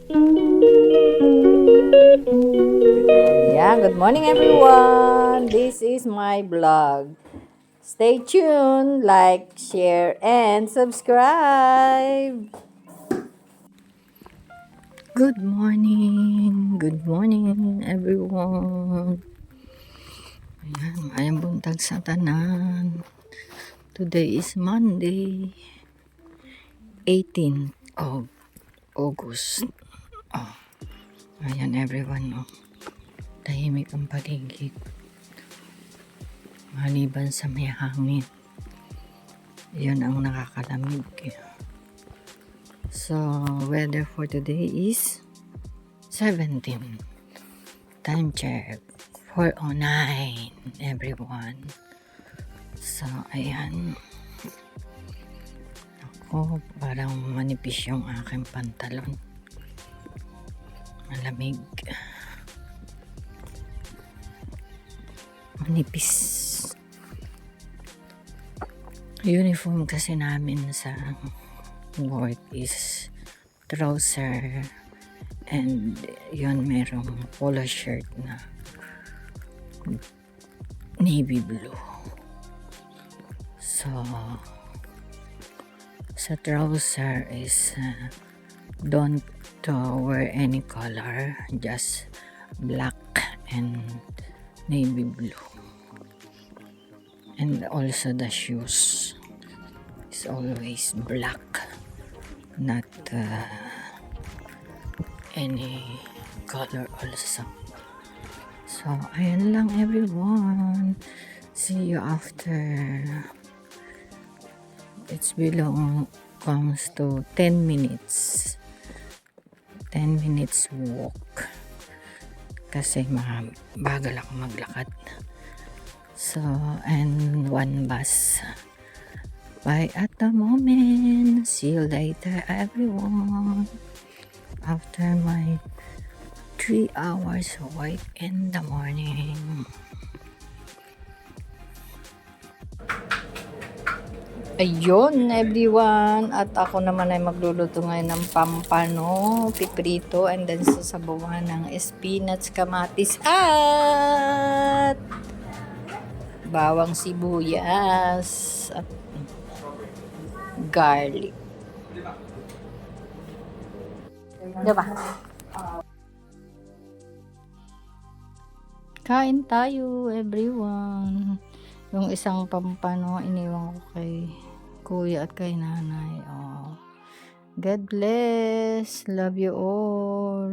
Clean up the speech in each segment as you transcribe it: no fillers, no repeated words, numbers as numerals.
Yeah, good morning everyone. This is my vlog. Stay tuned, like, share, and subscribe. Good morning everyone. Ayan, mayang buntag sa tanan. Today is Monday, 18th of August. Oh, ayan everyone, oh. Tahimik ang paligid. Maliban sa may hangin. Yun ang nakakalamig. So, weather for today is 17. Time check. 4:09 everyone. So, ayan. Ako, parang manipis yung aking pantalon. Malamig. Manipis. Uniform kasi namin sa work is trouser and yun merong polo shirt na navy blue. So sa trouser is don't wear any color, just black and navy blue. And also the shoes is always black, not any color also. So, ayan lang everyone. See you after. It's comes to 10 minutes. 10 minutes walk. Kasi bagal ako maglakad. So, and one bus. Bye at the moment. See you later everyone. After my 3 hours awake in the morning. Ayun everyone, at ako naman ay magluluto ngayon ng pampano, piprito, and then sasabawan ng spinach, kamatis, at bawang sibuyas, at garlic. Diba? Kain tayo everyone. Yung isang pampano, iniwan ko kay kuya at kay nanay. Oh. God bless. Love you all.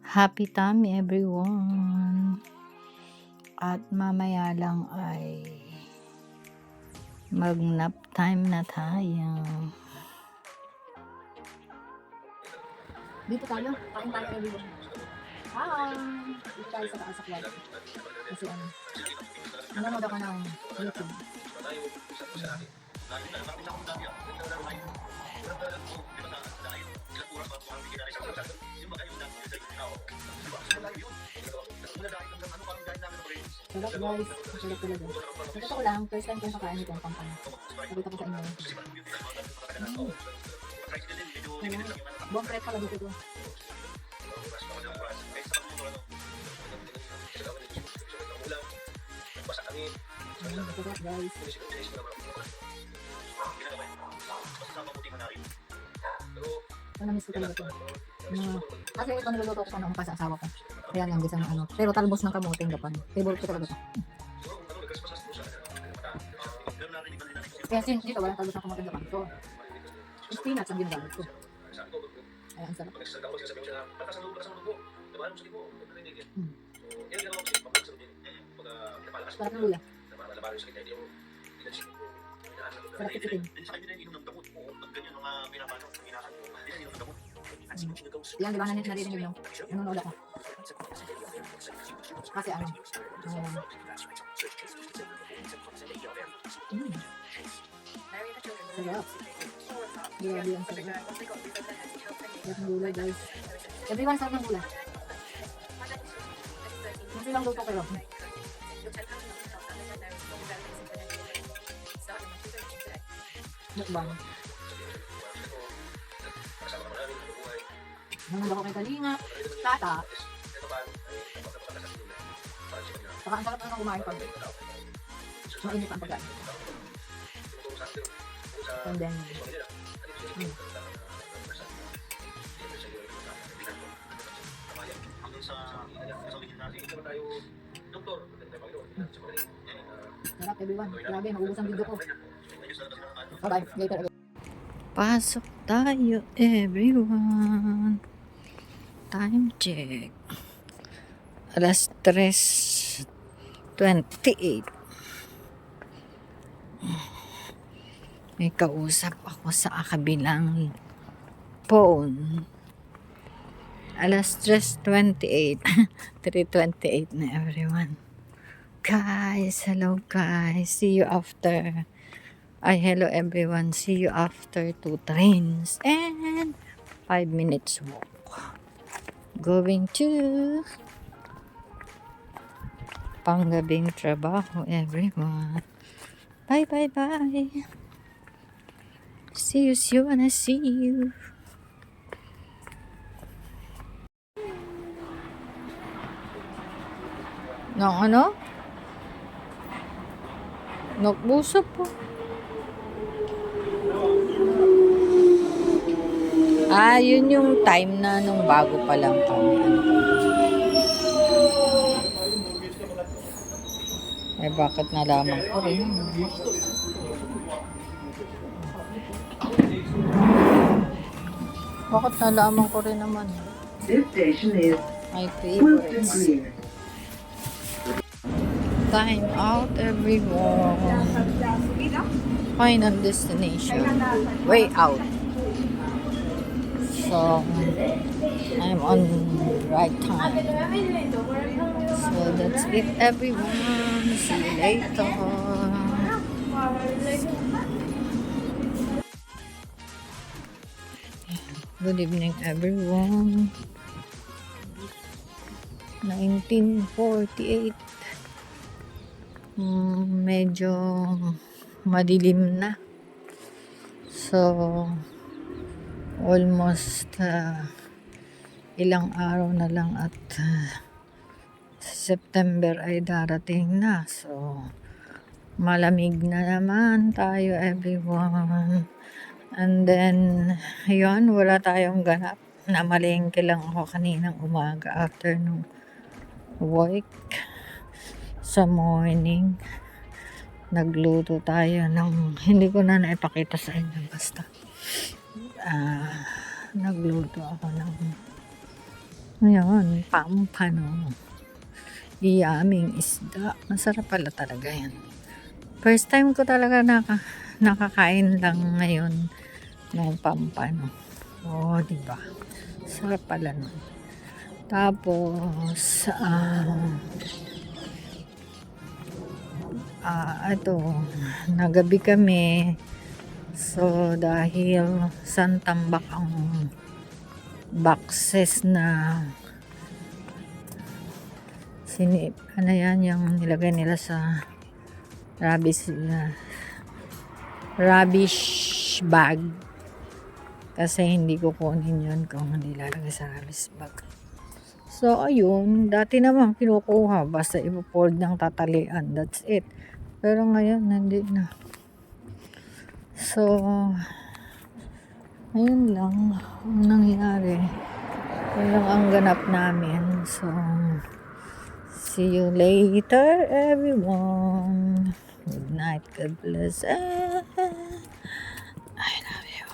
Happy tummy everyone. At mamaya lang ay mag-nap time na tayo. Dito tayo. Kain tayo everyone. Hi! Dito tayo sa taas sa kwarto. Kasi nanonood ako ng YouTube. Sarap guys. Sarap talaga. Nakita ko lang, first time ko nakain ito ang pampano. Nakita ko sa inyo. Buong prep pala dito. Sarap guys. Miss ko talaga ito. Kasi ito niluluto ko noong pa sa asawa ko. Kaya lang gisa ng ano. Pero talbos ng kamote yung gapan. Favorite ko talaga ito. Kaya dito walang talbos ng kamote yung gapan. So, spinach ang ginagamit ko. Ay, ang sarap. Sarap ng luya. Sarap ipitin. Yan, di ba narinig nyo yung nanonood ako? Kasi ano, sarap. Grabe ang sarap. Sarap ng gulay guys. Everyone, sarap ng gulay. Kasi lang luto kayo. Mukbang. Nanonood ako kay Kalinga, Tata. Saka ang sarap na kumain pag mainit ang pagkain. And then, sarap everyone. Grabe, maubos ang video ko. Bye-bye. Later again. Pasok tayo, everyone. Time check. Alas 3:28. May kausap ako sa kabilang phone. Alas 3:28. 3:28 na, everyone. Guys, hello guys. See you after. Hello everyone. See you after 2 trains and 5 minutes walk. Going to panggabing trabaho, everyone. Bye, bye, bye. See you when I see you. Nang ano? Nagbuso po. Yun yung time na nung bago pa lang kami. Bakit nalaman ko rin? Bakit nalaman ko rin naman? This station is My Wilson favorites. Greer. Time out, everyone. Final destination. Way out. So, I'm on right time. So, that's it, everyone. See you later. Good evening, everyone. 1948. Medyo madilim na. So, almost ilang araw na lang at September ay darating na. So, malamig na naman tayo, everyone. And then, yun, wala tayong ganap. Namalengke lang ako kaninang umaga after nung work. Sa morning, nagluto tayo ng, hindi ko na naipakita sa inyo, basta. Nagluto ako ng, ngayon, pampano. Iyaming isda. Masarap pala talaga yan. First time ko talaga nakakain lang ngayon ng pampano. Oh, diba? Sarap pala nun. Tapos, ito, nagabi kami. So, dahil santambak ang boxes na ano yan, yung nilagay nila sa rubbish bag. Kasi hindi ko kunin yun kung hindi lalagay sa rubbish bag. So, ayun, dati naman kinukuha, basta ipo-fold ng tatalian, that's it. Pero ngayon, hindi na. So, ayun lang ang nangyari. Yun lang ang ganap namin. So, see you later, everyone. Good night. God bless. I love you.